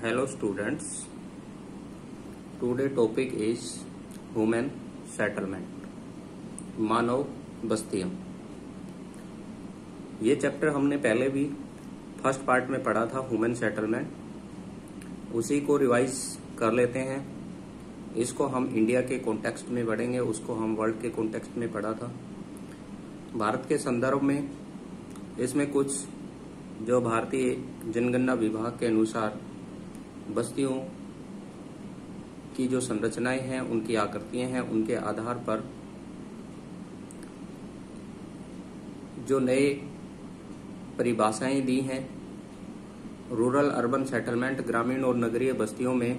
Hello students, today topic is human settlement, मानव बस्तियां। ये chapter हमने पहले भी फर्स्ट पार्ट में पढ़ा था, ह्यूमन सेटलमेंट। उसी को रिवाइज कर लेते हैं। इसको हम इंडिया के कॉन्टेक्स्ट में पढ़ेंगे, उसको हम वर्ल्ड के कॉन्टेक्स्ट में पढ़ा था। भारत के संदर्भ में इसमें कुछ जो भारतीय जनगणना विभाग के अनुसार बस्तियों की जो संरचनाएं हैं, उनकी आकृतियां हैं, उनके आधार पर जो नए परिभाषाएं दी हैं, रूरल अर्बन सेटलमेंट, ग्रामीण और नगरीय बस्तियों में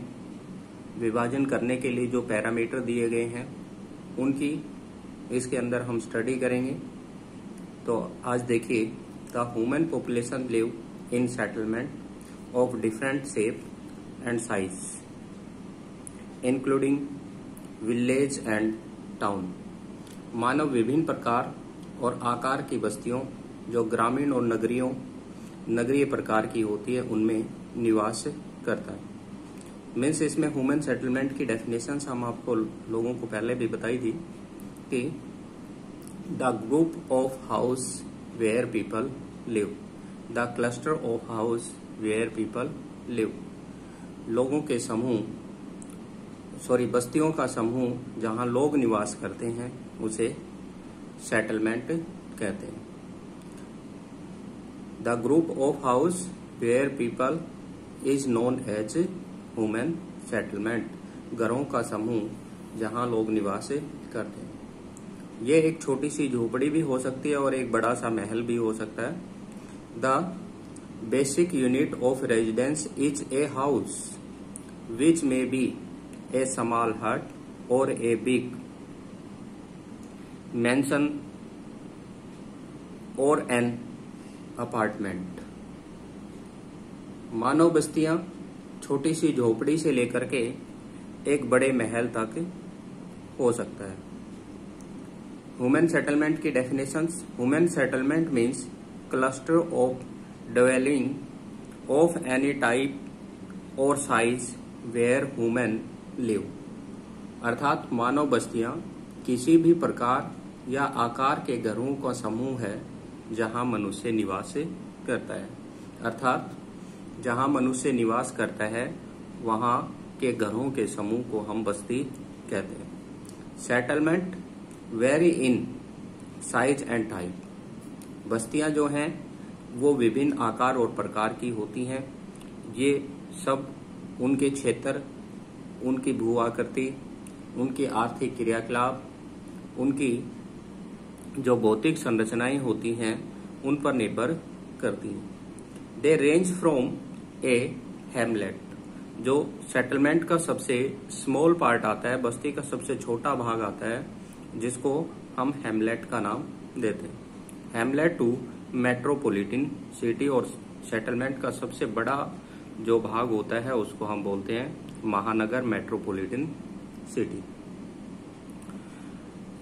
विभाजन करने के लिए जो पैरामीटर दिए गए हैं, उनकी इसके अंदर हम स्टडी करेंगे। तो आज देखिए, the human population live in settlement of different shape and size including village and town. मानव विभिन्न प्रकार और आकार की बस्तियों जो ग्रामीण और नगरीय प्रकार की होती है, उनमें निवास करता है। मीन्स इसमें ह्यूमन सेटलमेंट की डेफिनेशंस हम आपको लोगों को पहले भी बताई थी कि the group of house where people live, the cluster of house where people live. लोगों के बस्तियों का समूह जहां लोग निवास करते हैं, उसे सेटलमेंट कहते हैं। The group of house where people is known as human settlement. घरों का समूह जहां लोग निवास करते हैं। ये एक छोटी सी झोपड़ी भी हो सकती है और एक बड़ा सा महल भी हो सकता है। The basic unit of residence is a house which may be a small hut or a big mansion or an apartment। मानव बस्तियां छोटी सी झोपड़ी से लेकर के एक बड़े महल तक हो सकता है। ह्यूमन सेटलमेंट की definitions. Human settlement means cluster of dwelling of any type or size where human live। अर्थात मानव बस्तियां किसी भी प्रकार या आकार के घरों का समूह है जहां मनुष्य निवास करता है। अर्थात जहां मनुष्य निवास करता है, वहां के घरों के समूह को हम बस्ती कहते हैं। Settlement very in size and type. बस्तियां जो हैं वो विभिन्न आकार और प्रकार की होती हैं। ये सब उनके क्षेत्र, उनकी भू आकृति, उनकी आर्थिक क्रियाकलाप, उनकी जो भौतिक संरचनाएं होती हैं, उन पर निर्भर करती हैं। दे रेंज फ्रॉम ए हैमलेट, जो सेटलमेंट का सबसे स्मॉल पार्ट आता है, बस्ती का सबसे छोटा भाग आता है, जिसको हम हैमलेट का नाम देते हैं। हैमलेट टू मेट्रोपॉलिटन सिटी, और सेटलमेंट का सबसे बड़ा जो भाग होता है उसको हम बोलते हैं महानगर, मेट्रोपॉलिटन सिटी।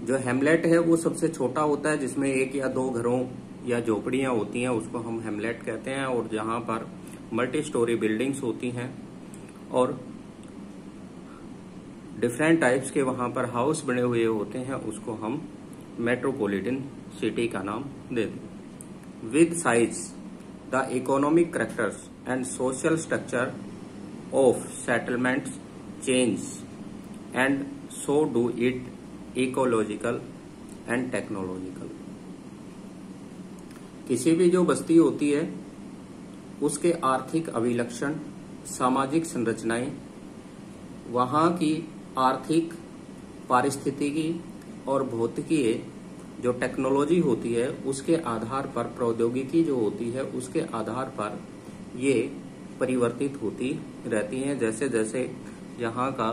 जो हैमलेट है वो सबसे छोटा होता है, जिसमें एक या दो घरों या झोपड़ियां होती हैं, उसको हम हैमलेट कहते हैं। और जहां पर मल्टी स्टोरी बिल्डिंग्स होती हैं और डिफरेंट टाइप्स के वहां पर हाउस बने हुए होते हैं, उसको हम मेट्रोपॉलिटन सिटी का नाम देते हैं। With size, the economic characters and social structure of settlements change, and so do it ecological and technological। किसी भी जो बस्ती होती है, उसके आर्थिक अभिलक्षण, सामाजिक संरचनाएं, वहां की आर्थिक, पारिस्थितिकी और भौतिकीय जो टेक्नोलॉजी होती है, उसके आधार पर, प्रौद्योगिकी जो होती है उसके आधार पर ये परिवर्तित होती रहती हैं। जैसे जैसे यहाँ का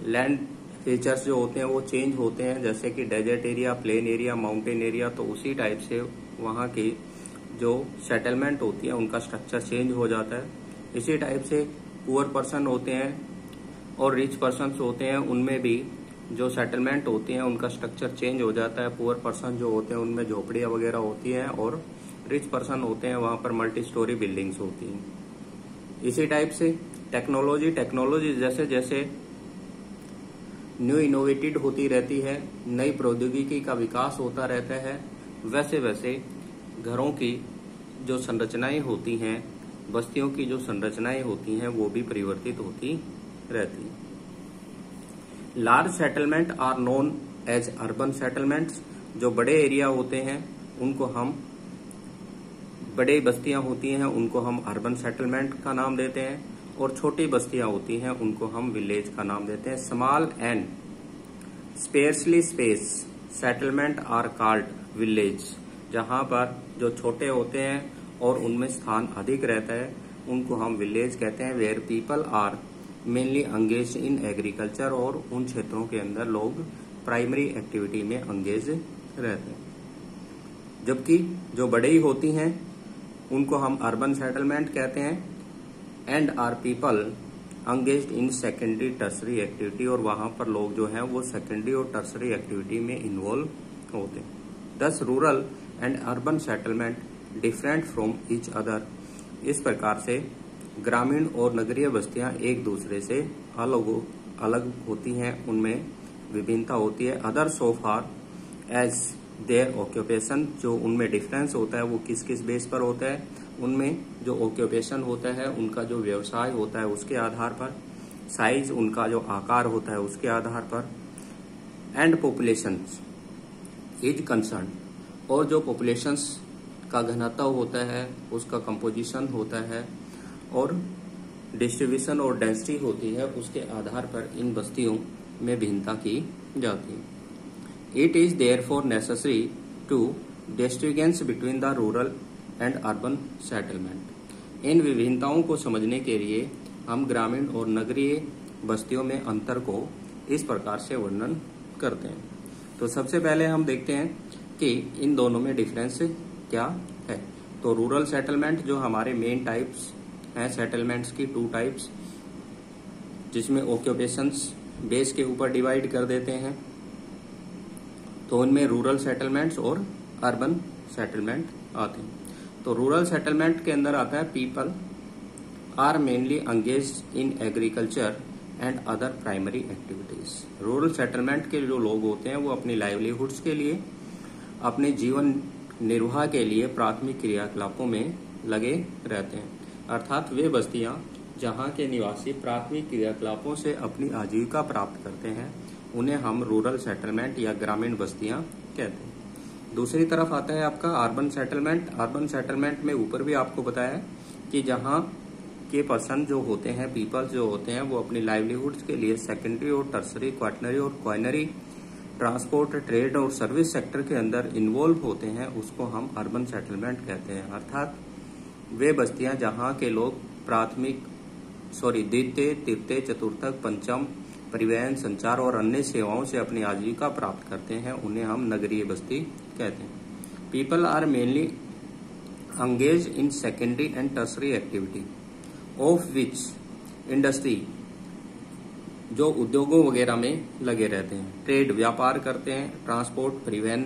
लैंड फीचर्स जो होते हैं वो चेंज होते हैं, जैसे कि desert area, plain area, mountain area, तो उसी टाइप से वहाँ की जो सेटलमेंट होती है उनका स्ट्रक्चर चेंज हो जाता है। इसी टाइप से पुअर पर्सन होते हैं और रिच पर्सन होते हैं, उनमें भी जो सेटलमेंट होती हैं उनका स्ट्रक्चर चेंज हो जाता है। पुअर पर्सन जो होते हैं उनमें झोपड़ियां वगैरह होती हैं, और रिच पर्सन होते हैं वहां पर मल्टी स्टोरी बिल्डिंग्स होती हैं। इसी टाइप से टेक्नोलॉजी जैसे जैसे न्यू इनोवेटेड होती रहती है, नई प्रौद्योगिकी का विकास होता रहता है, वैसे वैसे घरों की जो संरचनाएं होती हैं, बस्तियों की जो संरचनाएं होती हैं, वो भी परिवर्तित होती रहती हैं। Large settlement are known as urban settlements. जो बड़े एरिया होते हैं उनको हम, बड़े बस्तियां होती हैं उनको हम अर्बन सेटलमेंट का नाम देते हैं, और छोटी बस्तियां होती हैं उनको हम विलेज का नाम देते हैं। Small and sparsely space settlement are called village. जहां पर जो छोटे होते हैं और उनमें स्थान अधिक रहता है उनको हम विलेज कहते हैं। Where people are mainly engage in agriculture, और उन क्षेत्रों के अंदर लोग प्राइमरी एक्टिविटी में एंगेज रहते हैं। जबकि जो बड़ी होती हैं उनको हम अर्बन सेटलमेंट कहते हैं। And are people engaged in secondary tertiary activity, और वहां पर लोग जो हैं वो सेकेंडरी और टर्सरी एक्टिविटी में इन्वॉल्व होते हैं। दस rural and urban settlement different from each other. इस प्रकार से ग्रामीण और नगरीय बस्तियां एक दूसरे से अलग होती हैं, उनमें विभिन्नता होती है। Other so far as their occupation, जो उनमें डिफरेंस होता है वो किस किस बेस पर होता है, उनमें जो ऑक्यूपेशन होता है, उनका जो व्यवसाय होता है उसके आधार पर, साइज उनका जो आकार होता है उसके आधार पर, एंड पॉपुलेशन इज कंसर्न, और जो पॉपुलेशंस का घनत्व होता है उसका कंपोजिशन होता है, और डिस्ट्रीब्यूशन और डेंसिटी होती है, उसके आधार पर इन बस्तियों में भिन्नता की जाती है। It is therefore necessary to distinguish between the rural and urban settlement. इन विभिन्नताओं को समझने के लिए हम ग्रामीण और नगरीय बस्तियों में अंतर को इस प्रकार से वर्णन करते हैं। तो सबसे पहले हम देखते हैं कि इन दोनों में डिफरेंस क्या है। तो रूरल सेटलमेंट जो हमारे मेन टाइप्स हैं सेटलमेंट्स की, 2 टाइप्स, जिसमें ऑक्यूपेशंस बेस के ऊपर डिवाइड कर देते हैं। तो उनमें रूरल सेटलमेंट्स और अर्बन सेटलमेंट आते हैं। तो रूरल सेटलमेंट के अंदर आता है people are mainly engaged in agriculture and other primary activities. Rural settlement के जो लोग होते हैं वो अपनी लाइवलीहुड्स के लिए, अपने जीवन निर्वाह के लिए प्राथमिक क्रियाकलापों में लगे रहते हैं। अर्थात वे बस्तियां जहां के निवासी प्राथमिक क्रियाकलापों से अपनी आजीविका प्राप्त करते हैं उन्हें हम रूरल सेटलमेंट या ग्रामीण बस्तियां कहते हैं। दूसरी तरफ आता है आपका अर्बन सेटलमेंट। अर्बन सेटलमेंट में ऊपर भी आपको बताया कि जहां के पर्सन जो होते हैं, पीपल्स जो होते हैं, वो अपनी लाइवलीहुड्स के लिए सेकेंडरी और टर्सरी, क्वाटनरी और क्वाइनरी, ट्रांसपोर्ट, ट्रेड और सर्विस सेक्टर के अंदर इन्वॉल्व होते हैं, उसको हम अर्बन सेटलमेंट कहते हैं। अर्थात वे बस्तियां जहां के लोग द्वितीय, तृतीय, चतुर्थक, पंचम, परिवहन, संचार और अन्य सेवाओं से अपनी आजीविका प्राप्त करते हैं, उन्हें हम नगरीय बस्ती कहते हैं। People are mainly engage in secondary and tertiary activity of which industry, जो उद्योगों वगैरह में लगे रहते हैं, ट्रेड व्यापार करते हैं, ट्रांसपोर्ट परिवहन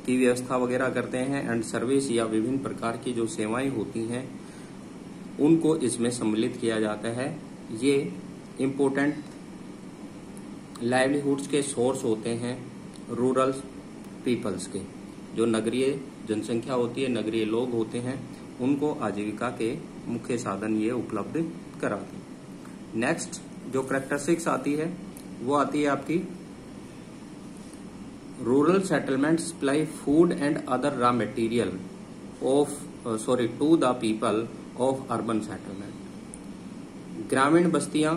की व्यवस्था वगैरह करते हैं, एंड सर्विस या विभिन्न प्रकार की जो सेवाएं होती हैं उनको इसमें सम्मिलित किया जाता है। ये इम्पोर्टेंट लाइवलीहुड्स के सोर्स होते हैं रूरल पीपल्स के। जो नगरीय जनसंख्या होती है, नगरीय लोग होते हैं, उनको आजीविका के मुख्य साधन ये उपलब्ध कराते हैं। नेक्स्ट जो कैरेक्टरिस्टिक्स आती है वो आती है आपकी rural settlement supply food and other raw material to the people of urban settlement. ग्रामीण बस्तियां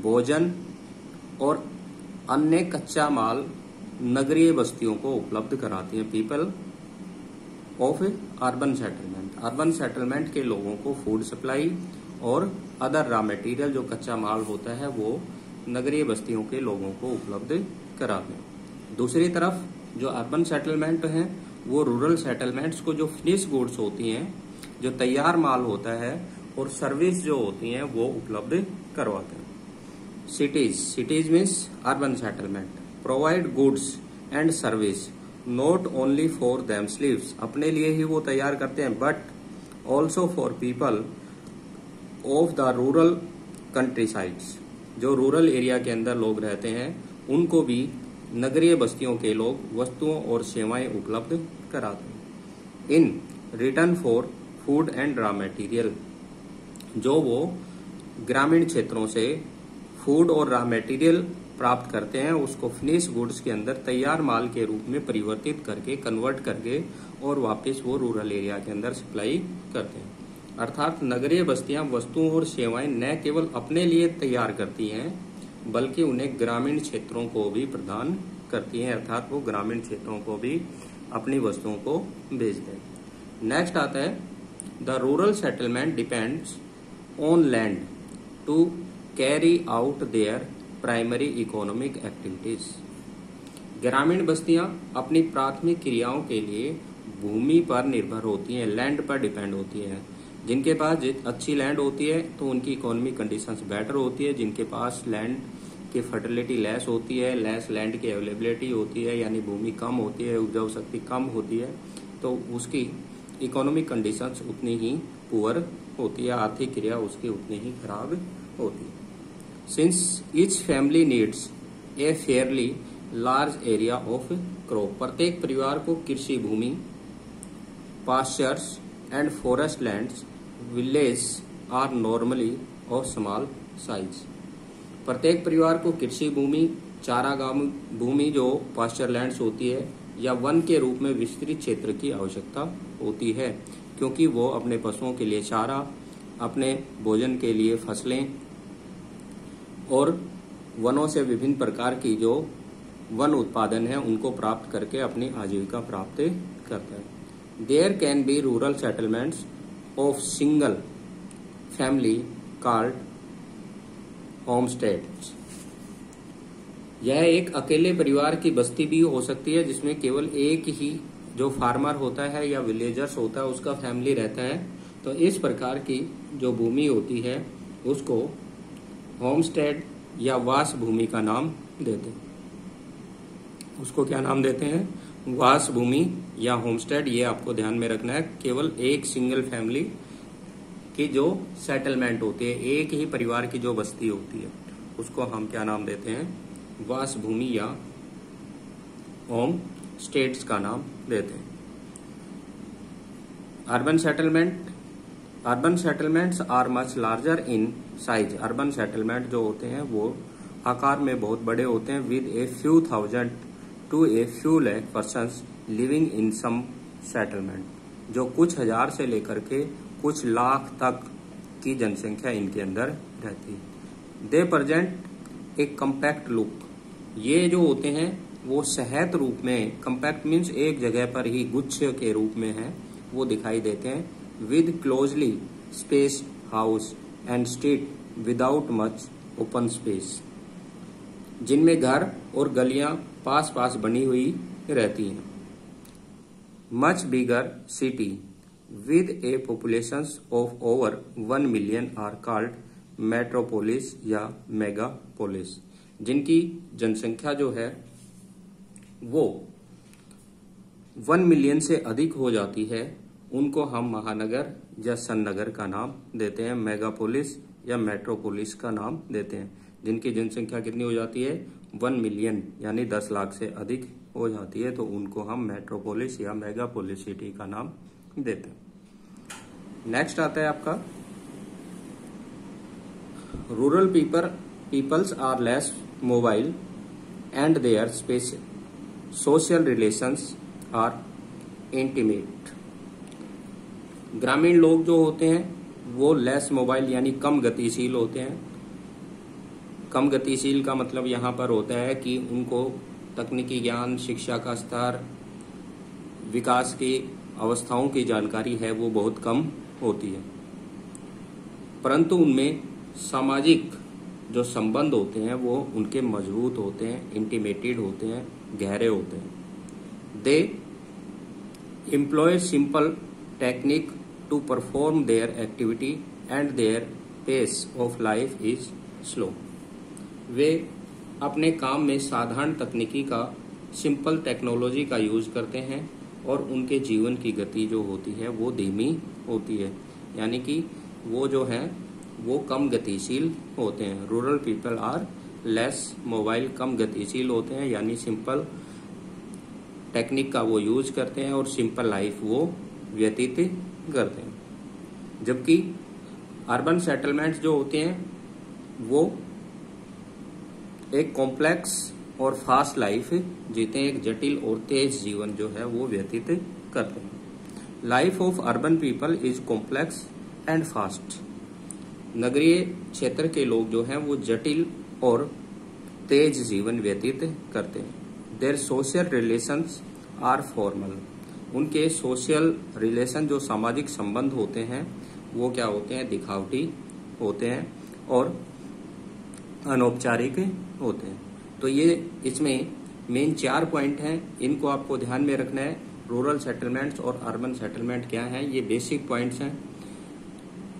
भोजन और अन्य कच्चा माल नगरीय बस्तियों को उपलब्ध कराती हैं। People of urban settlement, urban settlement के लोगों को फूड सप्लाई और अदर रॉ मटेरियल जो कच्चा माल होता है वो नगरीय बस्तियों के लोगों को उपलब्ध कराते हैं। दूसरी तरफ जो अर्बन सेटलमेंट हैं वो रूरल सेटलमेंट्स को जो फिनिश गुड्स होती हैं, जो तैयार माल होता है और सर्विस जो होती हैं वो उपलब्ध करवाते हैं। Cities means urban settlement provide goods and service not only for them sleeves, अपने लिए ही वो तैयार करते हैं, but also for people of the rural country sides, जो रूरल एरिया के अंदर लोग रहते हैं उनको भी नगरीय बस्तियों के लोग वस्तुओं और सेवाएं उपलब्ध कराते हैं। In return for food and raw material, जो वो ग्रामीण क्षेत्रों से फूड और रॉ मटेरियल प्राप्त करते हैं उसको फिनिश गुड्स के अंदर तैयार माल के रूप में परिवर्तित करके, कन्वर्ट करके और वापस वो रूरल एरिया के अंदर सप्लाई करते हैं। अर्थात नगरीय बस्तियां वस्तुओं और सेवाएं न केवल अपने लिए तैयार करती हैं बल्कि उन्हें ग्रामीण क्षेत्रों को भी प्रदान करती हैं, अर्थात वो ग्रामीण क्षेत्रों को भी अपनी वस्तुओं को भेजते हैं। नेक्स्ट आता है the rural settlement depends on land to carry out their primary economic activities. ग्रामीण बस्तियां अपनी प्राथमिक क्रियाओं के लिए भूमि पर निर्भर होती हैं, लैंड पर डिपेंड होती हैं। जिनके पास अच्छी लैंड होती है तो उनकी इकोनॉमिक कंडीशंस बेटर होती है, जिनके पास लैंड की फर्टिलिटी लेस होती है, लेस लैंड की अवेलेबिलिटी होती है, यानी भूमि कम होती है, उपजाऊ शक्ति कम होती है, तो उसकी इकोनॉमिक कंडीशंस उतनी ही पुअर होती है, आर्थिक क्रिया उसकी उतनी ही खराब होती है। Since each family needs a fairly large area of crop, प्रत्येक परिवार को कृषि भूमि, pastures and forest lands, village are normally of small size. प्रत्येक परिवार को कृषि भूमि, चारागाह भूमि जो पास्चर लैंड्स होती है या वन के रूप में विस्तृत क्षेत्र की आवश्यकता होती है, क्योंकि वो अपने पशुओं के लिए चारा, अपने भोजन के लिए फसलें और वनों से विभिन्न प्रकार की जो वन उत्पादन है उनको प्राप्त करके अपनी आजीविका प्राप्त करता है। There can be rural settlements of single family called homesteads. यह एक अकेले परिवार की बस्ती भी हो सकती है जिसमें केवल एक ही जो फार्मर होता है या विलेजर्स होता है उसका फैमिली रहता है। तो इस प्रकार की जो भूमि होती है उसको होमस्टेड या वास भूमि का नाम देते हैं। उसको क्या नाम देते हैं? वास भूमि या होमस्टेड। ये आपको ध्यान में रखना है। केवल एक सिंगल फैमिली की जो सेटलमेंट होती है, एक ही परिवार की जो बस्ती होती है, उसको हम क्या नाम देते हैं? वास भूमि या होम स्टेट्स का नाम देते हैं। Urban settlements are much larger in size. Urban settlement जो होते हैं वो आकार में बहुत बड़े होते हैं, with a few thousand to a few lakh persons living in some settlement, जो कुछ हजार से लेकर के कुछ लाख तक की जनसंख्या इनके अंदर रहती है। दे प्रेजेंट एक कम्पैक्ट लुक। ये जो होते हैं वो सहत रूप में, कम्पैक्ट मीन्स एक जगह पर ही गुच्छ के रूप में है, वो दिखाई देते हैं। With closely space house and street without much open space, जिनमें घर और गलियां पास पास बनी हुई रहती हैं। Much bigger city with a population of over 1 million are called metropolis या मेगापोलिस, जिनकी जनसंख्या जो है वो 1 मिलियन से अधिक हो जाती है, उनको हम महानगर या सन्नगर का नाम देते हैं, मेगापोलिस या मेट्रोपोलिस का नाम देते हैं। जिनकी जनसंख्या कितनी हो जाती है? 1 मिलियन यानी 10 लाख से अधिक हो जाती है, तो उनको हम मेट्रोपोलिस या मेगापोलिस सिटी का नाम देते हैं। नेक्स्ट आता है आपका rural peoples are less mobile and their social relations are intimate. ग्रामीण लोग जो होते हैं वो लेस मोबाइल यानी कम गतिशील होते हैं। कम गतिशील का मतलब यहाँ पर होता है कि उनको तकनीकी ज्ञान, शिक्षा का स्तर, विकास की अवस्थाओं की जानकारी है वो बहुत कम होती है, परंतु उनमें सामाजिक जो संबंध होते हैं वो उनके मजबूत होते हैं, इंटीमेटेड होते हैं, गहरे होते हैं। They employ simple technique to perform their activity and their pace of life is slow. वे अपने काम में साधारण तकनीकी का, सिंपल टेक्नोलॉजी का यूज करते हैं और उनके जीवन की गति जो होती है वो धीमी होती है, यानी कि वो जो है वो कम गतिशील होते हैं। Rural people are less mobile, कम गतिशील होते हैं, यानी सिंपल टेक्निक का वो यूज करते हैं और सिंपल लाइफ वो व्यतीत करते हैं। जबकि अर्बन सेटलमेंट्स जो होते हैं वो एक कॉम्प्लेक्स और फास्ट लाइफ जीते हैं, एक जटिल और तेज जीवन जो है वो व्यतीत करते हैं। Life of urban people is complex and fast. नगरीय क्षेत्र के लोग जो हैं वो जटिल और तेज जीवन व्यतीत करते हैं। Their social relations are formal. उनके सोशल रिलेशन जो सामाजिक संबंध होते हैं वो क्या होते हैं, दिखावटी होते हैं और अनौपचारिक होते हैं। तो ये इसमें मेन 4 पॉइंट हैं, इनको आपको ध्यान में रखना है। रूरल सेटलमेंट्स और अर्बन सेटलमेंट क्या है, ये बेसिक पॉइंट्स हैं।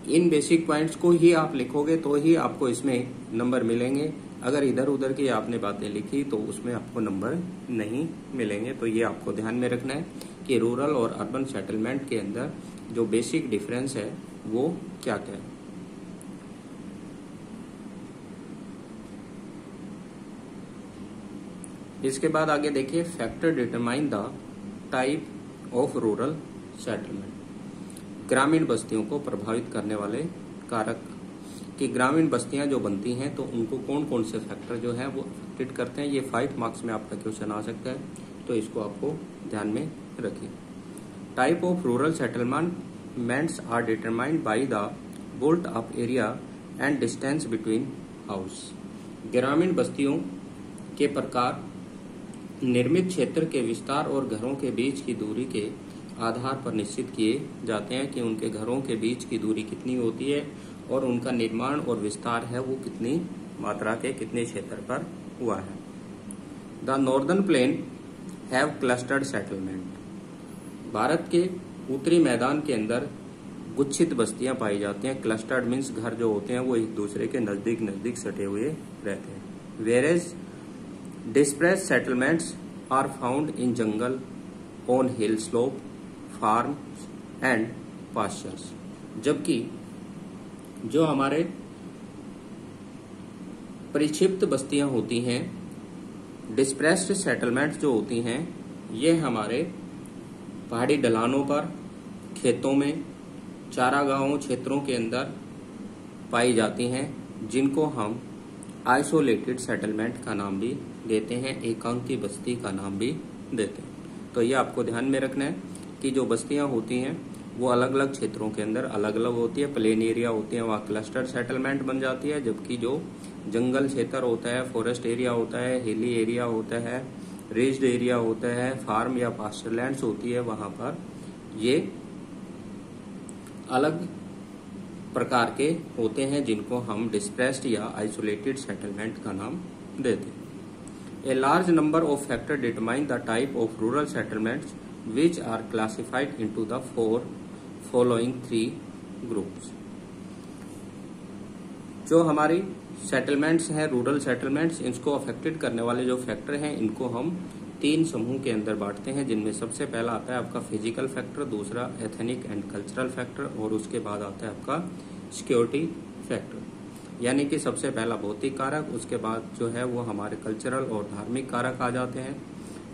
इन बेसिक पॉइंट्स को ही आप लिखोगे तो ही आपको इसमें नंबर मिलेंगे। अगर इधर उधर की आपने बातें लिखी तो उसमें आपको नंबर नहीं मिलेंगे। तो ये आपको ध्यान में रखना है कि रूरल और अर्बन सेटलमेंट के अंदर जो बेसिक डिफरेंस है वो क्या क्या है। इसके बाद आगे देखिए, factor determine the type of rural settlement. ग्रामीण बस्तियों को प्रभावित करने वाले कारक कि ग्रामीण बस्तियां जो बनती हैं तो उनको कौन कौन से फैक्टर जो है वो अफेक्टेड करते हैं। ये 5 मार्क्स में आपका क्वेश्चन आ सकता है, तो इसको आपको ध्यान में रखिए। Type of rural settlements are determined by the built up area and distance between house. ग्रामीण बस्तियों के प्रकार निर्मित क्षेत्र के विस्तार और घरों के बीच की दूरी के आधार पर निश्चित किए जाते हैं कि उनके घरों के बीच की दूरी कितनी होती है और उनका निर्माण और विस्तार है वो कितनी मात्रा के कितने क्षेत्र पर हुआ है। The northern plain have clustered settlement. Bharat के उत्तरी मैदान के अंदर गुच्छित बस्तियां पाई जाती हैं। क्लस्टर्ड मीन्स घर जो होते हैं वो एक दूसरे के नजदीक नजदीक सटे हुए रहते हैं। Whereas dispersed settlements are found in jungle, on hill slope, farms and pastures. जबकि जो हमारे परिक्षिप्त बस्तियां होती हैं, डिस्प्रेस्ड सेटलमेंट्स जो होती हैं, ये हमारे पहाड़ी ढलानों पर, खेतों में, चारागाहों क्षेत्रों के अंदर पाई जाती हैं, जिनको हम आइसोलेटेड सेटलमेंट का नाम भी देते हैं, एकांकी बस्ती का नाम भी देते हैं। तो ये आपको ध्यान में रखना है कि जो बस्तियां होती हैं वो अलग अलग क्षेत्रों के अंदर अलग अलग होती है। प्लेन एरिया होती है वहाँ क्लस्टर सेटलमेंट बन जाती है, जबकि जो जंगल क्षेत्र होता है, फॉरेस्ट एरिया होता है, हिली एरिया होता है, रेस्ड एरिया होता है, फार्म या पास्चरलैंड्स होती है, वहां पर ये अलग प्रकार के होते हैं जिनको हम डिस्प्रेस्ड या आइसोलेटेड सेटलमेंट का नाम देते हैं। A large number of factors determine the type of rural settlements, which are classified into the following 3 groups. जो हमारी सेटलमेंट्स हैं, रूरल सेटलमेंट्स, इनको अफेक्टेड करने वाले जो फैक्टर हैं इनको हम 3 समूह के अंदर बांटते हैं, जिनमें सबसे पहला आता है आपका फिजिकल फैक्टर, दूसरा एथनिक एंड कल्चरल फैक्टर और उसके बाद आता है आपका सिक्योरिटी फैक्टर। यानी कि सबसे पहला भौतिक कारक, उसके बाद जो है वो हमारे कल्चरल और धार्मिक कारक आ जाते हैं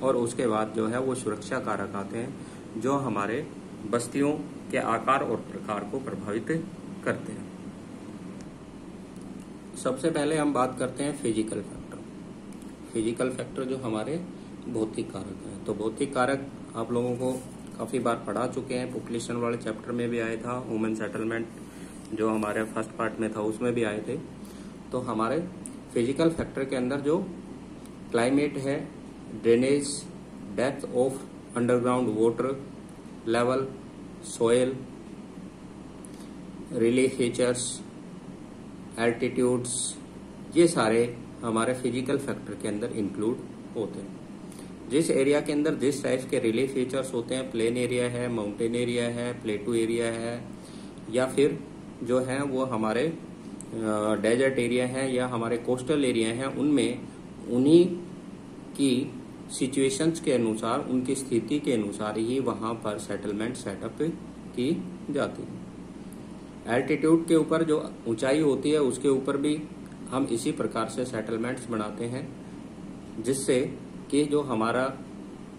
और उसके बाद जो है वो सुरक्षा कारक आते हैं जो हमारे बस्तियों के आकार और प्रकार को प्रभावित करते हैं। सबसे पहले हम बात करते हैं फिजिकल फैक्टर। फिजिकल फैक्टर जो हमारे भौतिक कारक हैं, तो भौतिक कारक आप लोगों को काफी बार पढ़ा चुके हैं, पॉपुलेशन वाले चैप्टर में भी आया था, ह्यूमन सेटलमेंट जो हमारे फर्स्ट पार्ट में था उसमें भी आए थे। तो हमारे फिजिकल फैक्टर के अंदर जो क्लाइमेट है, drainage, depth of underground water level, soil, relief features, altitudes, ये सारे हमारे फिजिकल फैक्टर के अंदर इंक्लूड होते हैं। जिस एरिया के अंदर जिस टाइप के रिलीफ फीचर्स होते हैं, प्लेन एरिया है, माउंटेन एरिया है, प्लेटू एरिया है, या फिर जो है वो हमारे डेजर्ट एरिया है या हमारे कोस्टल एरिया हैं, उनमें उन्हीं की सिचुएशंस के अनुसार, उनकी स्थिति के अनुसार ही वहां पर सेटलमेंट सेटअप की जाती है। एल्टीट्यूड के ऊपर जो ऊंचाई होती है उसके ऊपर भी हम इसी प्रकार से सेटलमेंट्स बनाते हैं, जिससे कि जो हमारा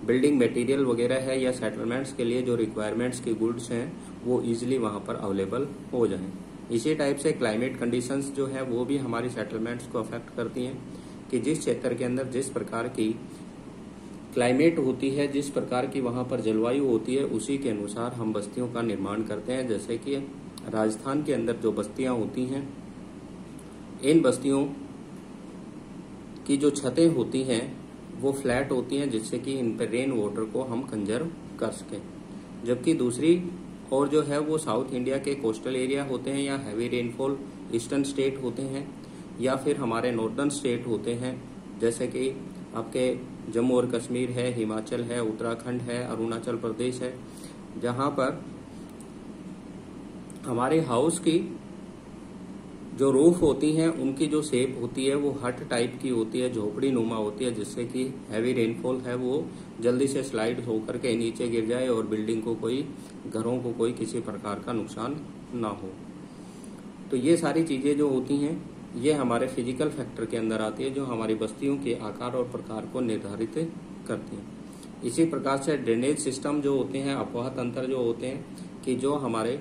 बिल्डिंग मटेरियल वगैरह है या सेटलमेंट्स के लिए जो रिक्वायरमेंट्स की गुड्स हैं वो इजीली वहां पर अवेलेबल हो जाएं। इसी टाइप से क्लाइमेट कंडीशंस जो है वो भी हमारी सेटलमेंट्स को अफेक्ट करती हैं कि जिस क्षेत्र के अंदर जिस प्रकार की क्लाइमेट होती है, जिस प्रकार की वहां पर जलवायु होती है, उसी के अनुसार हम बस्तियों का निर्माण करते हैं। जैसे कि राजस्थान के अंदर जो बस्तियां होती हैं, इन बस्तियों की जो छतें होती हैं वो फ्लैट होती हैं, जिससे कि इन पर रेन वाटर को हम कंजर्व कर सकें। जबकि दूसरी और जो है वो साउथ इंडिया के कोस्टल एरिया होते हैं या हैवी रेनफॉल ईस्टर्न स्टेट होते हैं, या फिर हमारे नॉर्दर्न स्टेट होते हैं, जैसे कि आपके जम्मू और कश्मीर है, हिमाचल है, उत्तराखंड है, अरुणाचल प्रदेश है, जहां पर हमारे हाउस की जो रूफ होती हैं उनकी जो शेप होती है वो हट टाइप की होती है, झोपड़ी नुमा होती है, जिससे कि हैवी रेनफॉल है वो जल्दी से स्लाइड होकर के नीचे गिर जाए और बिल्डिंग को घरों को कोई किसी प्रकार का नुकसान ना हो। तो ये सारी चीजें जो होती हैं ये हमारे फिजिकल फैक्टर के अंदर आती है, जो हमारी बस्तियों के आकार और प्रकार को निर्धारित करती हैं। इसी प्रकार से ड्रेनेज सिस्टम जो होते हैं, अफवाह तंत्र जो होते हैं, कि जो हमारे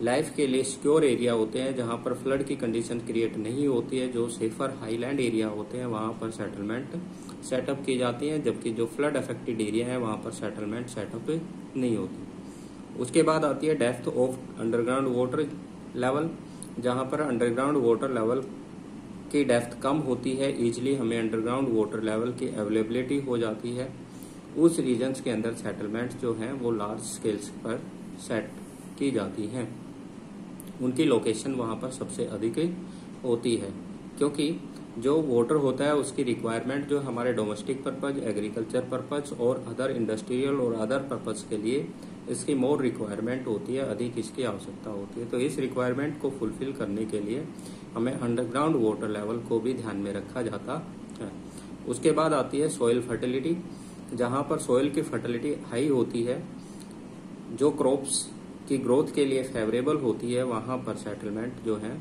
लाइफ के लिए सिक्योर एरिया होते हैं, जहां पर फ्लड की कंडीशन क्रिएट नहीं होती है, जो सेफर हाईलैंड एरिया होते हैं वहां पर सेटलमेंट सेटअप की जाती है, जबकि जो फ्लड अफेक्टेड एरिया है वहां पर सेटलमेंट सेटअप नहीं होती। उसके बाद आती है depth of underground water level, जहां पर अंडरग्राउंड वाटर लेवल की डेप्थ कम होती है, इजिली हमें अंडरग्राउंड वाटर लेवल की अवेलेबिलिटी हो जाती है। उस रीजन्स के अंदर सेटलमेंट्स जो हैं वो लार्ज स्केल्स पर सेट की जाती हैं, उनकी लोकेशन वहां पर सबसे अधिक होती है, क्योंकि जो वाटर होता है उसकी रिक्वायरमेंट जो हमारे डोमेस्टिक पर्पज, एग्रीकल्चर पर्पज और अदर इंडस्ट्रियल और अदर पर्पज के लिए इसकी मोर रिक्वायरमेंट होती है, अधिक इसकी आवश्यकता होती है। तो इस रिक्वायरमेंट को फुलफिल करने के लिए हमें अंडरग्राउंड वाटर लेवल को भी ध्यान में रखा जाता है। उसके बाद आती है सॉइल फर्टिलिटी, जहां पर सॉइल की फर्टिलिटी हाई होती है, जो क्रॉप्स की ग्रोथ के लिए फेवरेबल होती है, वहां पर सेटलमेंट जो है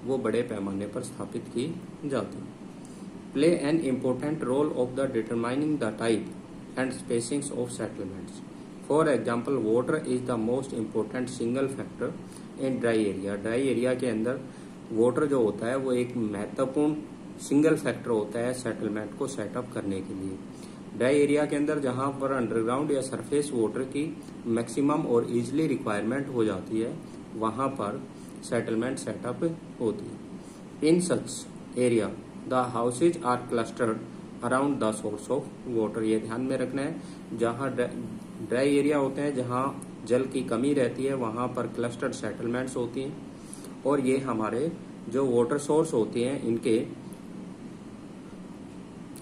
वो बड़े पैमाने पर स्थापित की जाती है। Play an important role of the determining the type and spacings of settlements. For example, water is the most important single factor in dry area. Dry area के अंदर वाटर जो होता है वो एक महत्वपूर्ण सिंगल फैक्टर होता है सेटलमेंट को सेटअप करने के लिए। ड्राई एरिया के अंदर जहां पर अंडरग्राउंड या सरफेस वाटर की मैक्सिमम और इजिली रिक्वायरमेंट हो जाती है, वहां पर सेटलमेंट सेटअप होती है। In such area the houses are clustered around the source of water. ये ध्यान में रखना है, जहां ड्राई एरिया होते हैं, जहां जल की कमी रहती है, वहां पर क्लस्टर्ड सेटलमेंट्स होती हैं, और ये हमारे जो वाटर सोर्स होते हैं इनके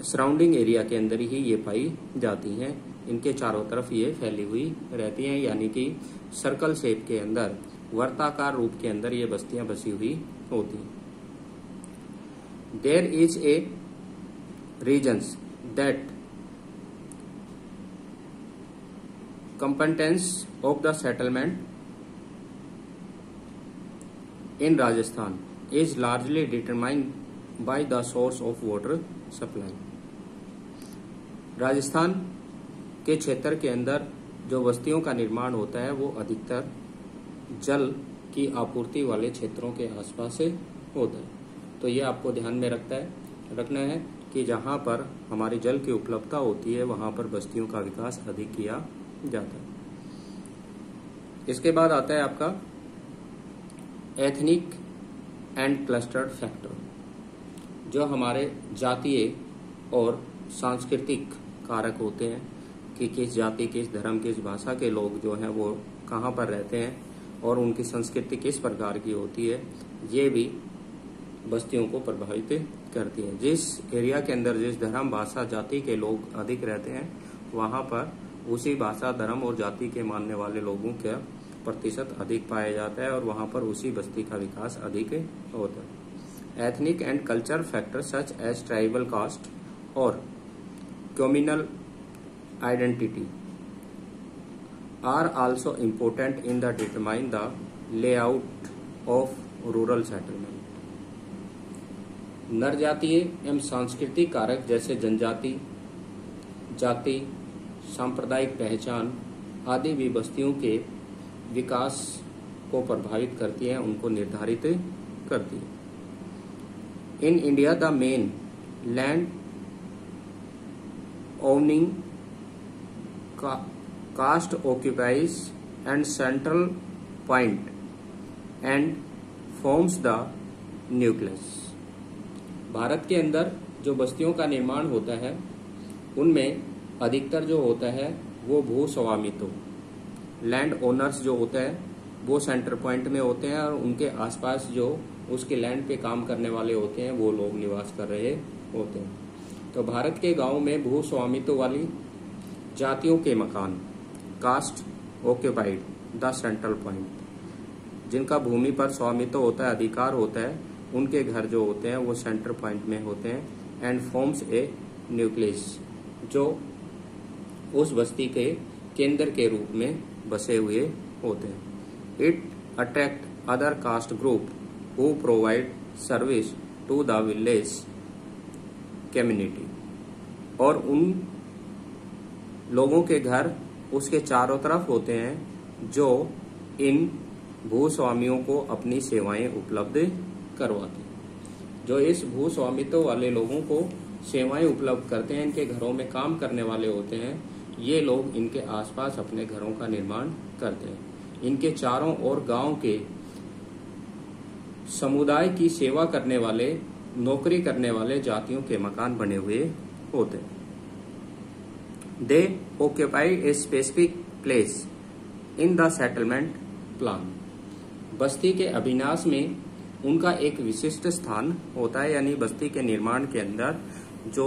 सराउंडिंग एरिया के अंदर ही ये पाई जाती हैं। इनके चारों तरफ ये फैली हुई रहती हैं, यानी कि सर्कल शेप के अंदर, वर्ताकार रूप के अंदर ये बस्तियां बसी हुई होती हैं। There is a reasons that competence of the settlement in Rajasthan is largely determined by the source of water supply। Rajasthan के क्षेत्र के अंदर जो बस्तियों का निर्माण होता है वो अधिकतर जल की आपूर्ति वाले क्षेत्रों के आसपास से होता है। तो ये आपको ध्यान में रखना है कि जहां पर हमारी जल की उपलब्धता होती है वहां पर बस्तियों का विकास अधिक किया जाता है। इसके बाद आता है आपका एथनिक एंड क्लस्टर्ड फैक्टर, जो हमारे जातीय और सांस्कृतिक कारक होते हैं कि किस जाति, किस धर्म, किस भाषा के लोग जो हैं वो कहाँ पर रहते हैं और उनकी संस्कृति किस प्रकार की होती है, ये भी बस्तियों को प्रभावित करती है। जिस एरिया के अंदर जिस धर्म, भाषा, जाति के लोग अधिक रहते हैं वहां पर उसी भाषा, धर्म और जाति के मानने वाले लोगों का प्रतिशत अधिक पाया जाता है और वहां पर उसी बस्ती का विकास अधिक होता है। Ethnic and culture factor such as tribal caste और communal identity are also important in the determine the layout of rural settlement. नरजातीय एवं सांस्कृतिक कारक जैसे जनजाति, जाति, सांप्रदायिक पहचान आदि भी बस्तियों के विकास को प्रभावित करती है, उनको निर्धारित करती है। In India the main land owning caste occupies and central point and forms the nucleus. Bharat के अंदर जो बस्तियों का निर्माण होता है उनमें अधिकतर जो होता है वो भू स्वामित्व, लैंड ओनर्स जो होता है वो सेंटर पॉइंट में होते हैं और उनके आसपास जो उसके लैंड पे काम करने वाले होते हैं वो लोग निवास कर रहे होते हैं। तो भारत के गांव में भू स्वामित्व वाली जातियों के मकान, caste occupied the central point, जिनका भूमि पर स्वामित्व होता है, अधिकार होता है, उनके घर जो होते हैं वो सेंटर पॉइंट में होते हैं। एंड फॉर्म्स ए न्यूक्लियस, जो उस बस्ती के केंद्र के रूप में बसे हुए होते हैं। It attract other caste group who provide service to the village community, और उन लोगों के घर उसके चारों तरफ होते हैं जो इन भूस्वामियों को अपनी सेवाएं उपलब्ध करवाते हैं। जो इस भूस्वामित्व वाले लोगों को सेवाएं उपलब्ध करते हैं, इनके घरों में काम करने वाले होते हैं, ये लोग इनके आसपास अपने घरों का निर्माण करते हैं। इनके चारों ओर गांव के समुदाय की सेवा करने वाले, नौकरी करने वाले जातियों के मकान बने हुए होते हैं। दे occupy a specific place in the settlement plan. बस्ती के अभिन्यास में उनका एक विशिष्ट स्थान होता है, यानी बस्ती के निर्माण के अंदर जो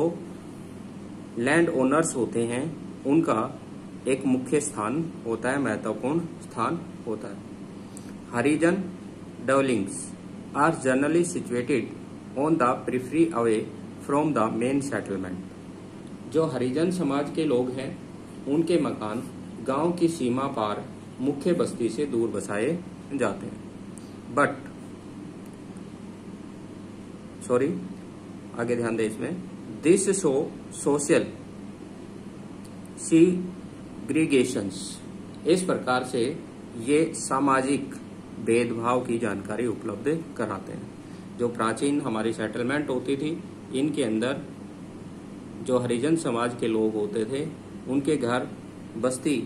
लैंड ओनर्स होते हैं उनका एक मुख्य स्थान होता है, महत्वपूर्ण स्थान होता है। Harijan dwellings are generally situated on the periphery away from the main settlement. जो हरिजन समाज के लोग हैं उनके मकान गांव की सीमा पार मुख्य बस्ती से दूर बसाए जाते हैं। आगे ध्यान दें इसमें, दिस सोशल सीग्रीगेशंस, इस प्रकार से ये सामाजिक भेदभाव की जानकारी उपलब्ध कराते हैं। जो प्राचीन हमारी सेटलमेंट होती थी, इनके अंदर जो हरिजन समाज के लोग होते थे उनके घर बस्ती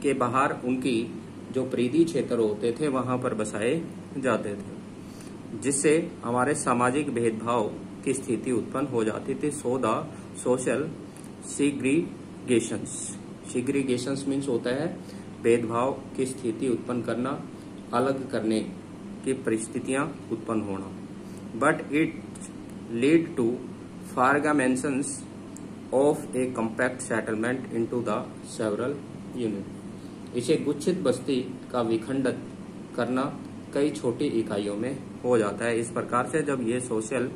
के बाहर उनकी जो परिधि क्षेत्र होते थे वहां पर बसाए जाते थे, जिससे हमारे सामाजिक भेदभाव की स्थिति उत्पन्न हो जाती थी। सो द सोशल सीग्रीगेशंस मीन्स होता है भेदभाव की स्थिति उत्पन्न करना, अलग करने की परिस्थितियां उत्पन्न होना। But it lead to fragmentations of a compact settlement into the several unit. इसे गुच्छित बस्ती का विखंडन करना कई छोटी इकाइयों में हो जाता है। इस प्रकार से जब ये सोशल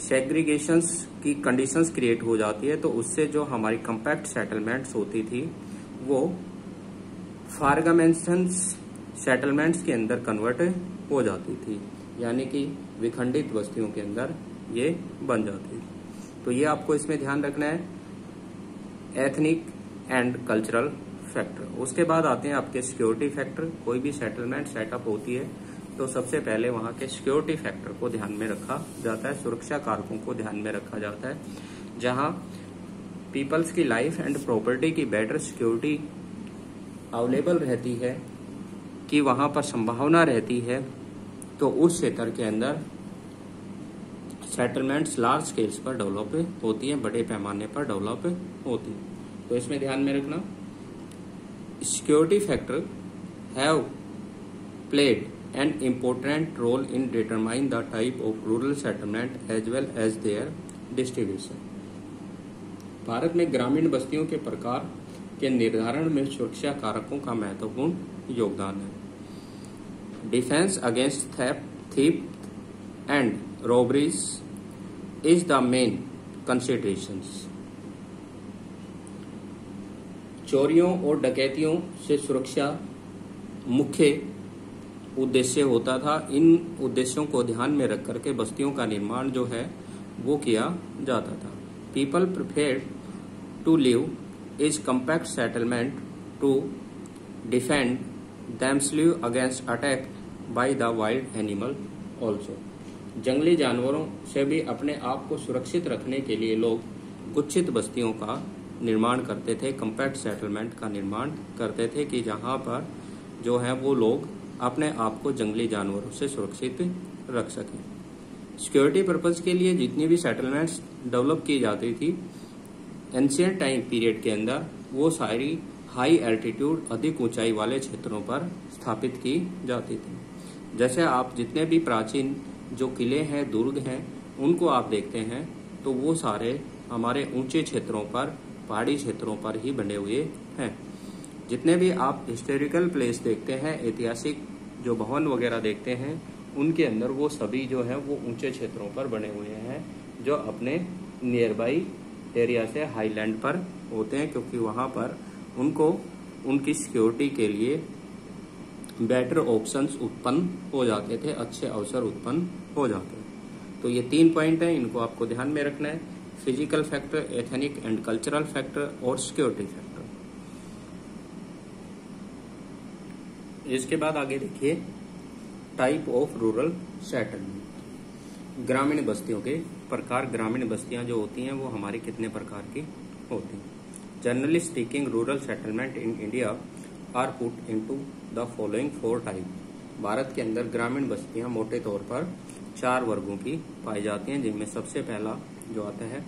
सेग्रीगेशंस की कंडीशंस क्रिएट हो जाती है तो उससे जो हमारी कॉम्पैक्ट सेटलमेंट्स होती थी वो फ्रैगमेंटेशंस सेटलमेंट्स के अंदर कन्वर्ट हो जाती थी, यानी कि विखंडित बस्तियों के अंदर ये बन जाती थी। तो ये आपको इसमें ध्यान रखना है, एथनिक एंड कल्चरल फैक्टर। उसके बाद आते हैं आपके सिक्योरिटी फैक्टर। कोई भी सेटलमेंट सेटअप होती है तो सबसे पहले वहां के सिक्योरिटी फैक्टर को ध्यान में रखा जाता है, सुरक्षा कारकों को ध्यान में रखा जाता है। जहां पीपल्स की लाइफ एंड प्रॉपर्टी की बेटर सिक्योरिटी अवेलेबल रहती है, कि वहां पर संभावना रहती है, तो उस क्षेत्र के अंदर सेटलमेंट्स लार्ज स्केल्स पर डेवलप होती हैं, बड़े पैमाने पर डेवलप होती है। तो इसमें ध्यान में रखना, security factor have played an important role in determining the type of rural settlement as well as their distribution। Bharat में ग्रामीण बस्तियों के प्रकार के निर्धारण में सुरक्षा कारकों का महत्वपूर्ण योगदान है। Defence against theft and robberies is the main considerations. चोरियों और डकैतियों से सुरक्षा मुख्य उद्देश्य होता था। इन उद्देश्यों को ध्यान में रख करके बस्तियों का निर्माण जो है वो किया जाता था। People prefer to live is compact settlement to defend themselves against attack by the wild animal also. जंगली जानवरों से भी अपने आप को सुरक्षित रखने के लिए लोग गुच्छित बस्तियों का निर्माण करते थे, कम्पैक्ट सेटलमेंट का निर्माण करते थे कि जहां पर जो है वो लोग अपने आप को जंगली जानवरों से सुरक्षित रख सकें। सिक्योरिटी पर्पज के लिए जितनी भी सेटलमेंट्स डेवलप की जाती थी एंशिएंट टाइम पीरियड के अंदर, वो सारी हाई एल्टीट्यूड, अधिक ऊंचाई वाले क्षेत्रों पर स्थापित की जाती थी। जैसे आप जितने भी प्राचीन जो किले हैं, दुर्ग हैं, उनको आप देखते हैं तो वो सारे हमारे ऊंचे क्षेत्रों पर, पहाड़ी क्षेत्रों पर ही बने हुए हैं। जितने भी आप हिस्टोरिकल प्लेस देखते हैं, ऐतिहासिक जो भवन वगैरह देखते हैं, उनके अंदर वो सभी जो है वो ऊंचे क्षेत्रों पर बने हुए हैं, जो अपने नियर बाई एरिया से हाईलैंड पर होते हैं, क्योंकि वहां पर उनको उनकी सिक्योरिटी के लिए बेटर ऑप्शंस उत्पन्न हो जाते थे, अच्छे अवसर उत्पन्न हो जाते हैं। तो ये 3 पॉइंट है, इनको आपको ध्यान में रखना है। Physical factor, ethnic and cultural factor और सिक्योरिटी फैक्टर। इसके बाद आगे देखिए टाइप ऑफ रूरल सेटलमेंट। ग्रामीण बस्तियों के प्रकार। ग्रामीण बस्तियां जो होती हैं वो हमारी कितने प्रकार की होती हैं? Generally speaking rural settlement in India are put into the following 4 type. Bharat के अंदर ग्रामीण बस्तियां मोटे तौर पर 4 वर्गों की पाई जाती हैं, जिनमें सबसे पहला जो आता है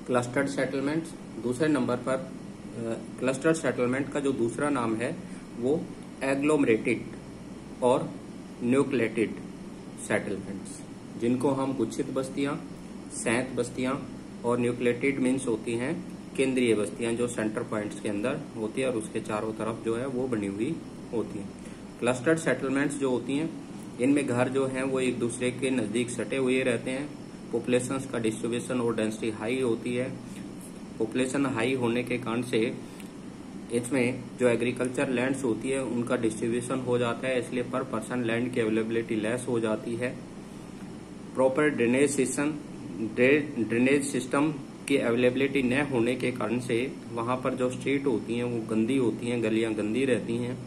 क्लस्टर्ड सेटलमेंट्स। दूसरे नंबर पर क्लस्टर्ड सेटलमेंट का जो दूसरा नाम है वो एग्लोमरेटेड और न्यूक्लिएटेड सेटलमेंट्स, जिनको हम गुच्छित बस्तियां, सैंत बस्तियां और न्यूक्लिएटेड मीन्स होती हैं केंद्रीय बस्तियां जो सेंटर पॉइंट्स के अंदर होती है और उसके चारों तरफ जो है वो बनी हुई होती है। क्लस्टर्ड सेटलमेंट्स जो होती हैं, इनमें घर जो हैं वो एक दूसरे के नजदीक सटे हुए रहते हैं। पॉपुलेशन का डिस्ट्रीब्यूशन और डेंसिटी हाई होती है। पॉपुलेशन हाई होने के कारण से इसमें जो एग्रीकल्चर लैंड्स होती है उनका डिस्ट्रीब्यूशन हो जाता है, इसलिए पर पर्सन लैंड की अवेलेबिलिटी लेस हो जाती है। प्रॉपर ड्रेनेज सिस्टम की अवेलेबिलिटी न होने के कारण से वहां पर जो स्ट्रीट होती हैं वो गंदी होती हैं, गलियां गंदी रहती हैं।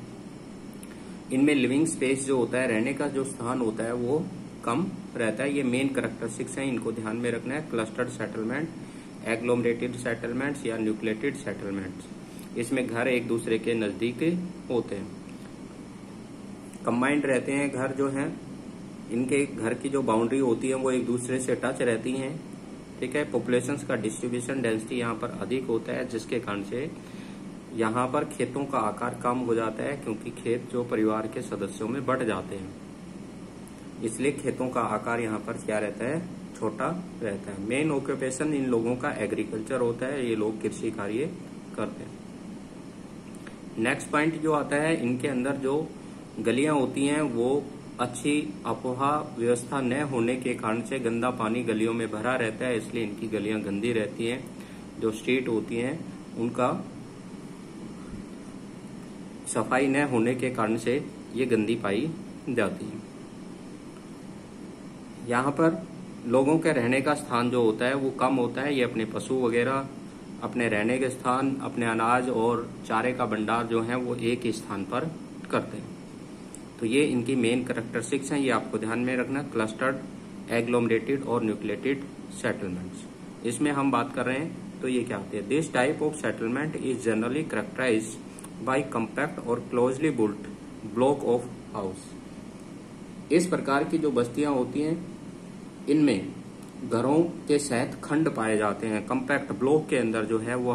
इनमें लिविंग स्पेस जो होता है, रहने का जो स्थान होता है वो कम रहता है। ये मेन कैरेक्टरिस्टिक्स हैं, इनको ध्यान में रखना है। क्लस्टर्ड सेटलमेंट, एग्लोमरेटेड सेटलमेंट्स या न्यूक्लिएटेड सेटलमेंट्स, इसमें घर एक दूसरे के नजदीक होते हैं, कंबाइंड रहते हैं। घर जो हैं, इनके घर की जो बाउंड्री होती है वो एक दूसरे से टच रहती हैं, ठीक है। पॉपुलेशन का डिस्ट्रीब्यूशन डेंसिटी यहाँ पर अधिक होता है, जिसके कारण से यहाँ पर खेतों का आकार कम हो जाता है, क्योंकि खेत जो परिवार के सदस्यों में बढ़ जाते हैं, इसलिए खेतों का आकार यहाँ पर क्या रहता है, छोटा रहता है। मेन ऑक्यूपेशन इन लोगों का एग्रीकल्चर होता है, ये लोग कृषि कार्य करते हैं। नेक्स्ट पॉइंट जो आता है, इनके अंदर जो गलियां होती हैं वो अच्छी अपोहा व्यवस्था न होने के कारण से गंदा पानी गलियों में भरा रहता है, इसलिए इनकी गलियां गंदी रहती हैं। जो स्ट्रीट होती हैं उनका सफाई न होने के कारण से ये गंदी पाई जाती है। यहाँ पर लोगों के रहने का स्थान जो होता है वो कम होता है। ये अपने पशु वगैरह, अपने रहने के स्थान, अपने अनाज और चारे का भंडार जो है वो एक ही स्थान पर करते हैं। तो ये इनकी मेन कैरेक्टरिस्टिक्स हैं, ये आपको ध्यान में रखना। क्लस्टर्ड, एग्लोमरेटेड और न्यूक्लिएटेड सेटलमेंट्स, इसमें हम बात कर रहे हैं तो ये क्या होती है। This type of settlement is generally characterised by compact और closely built block of house. इस प्रकार की जो बस्तियां होती हैं इनमें घरों के सहित खंड पाए जाते हैं। कम्पैक्ट ब्लॉक के अंदर जो है वो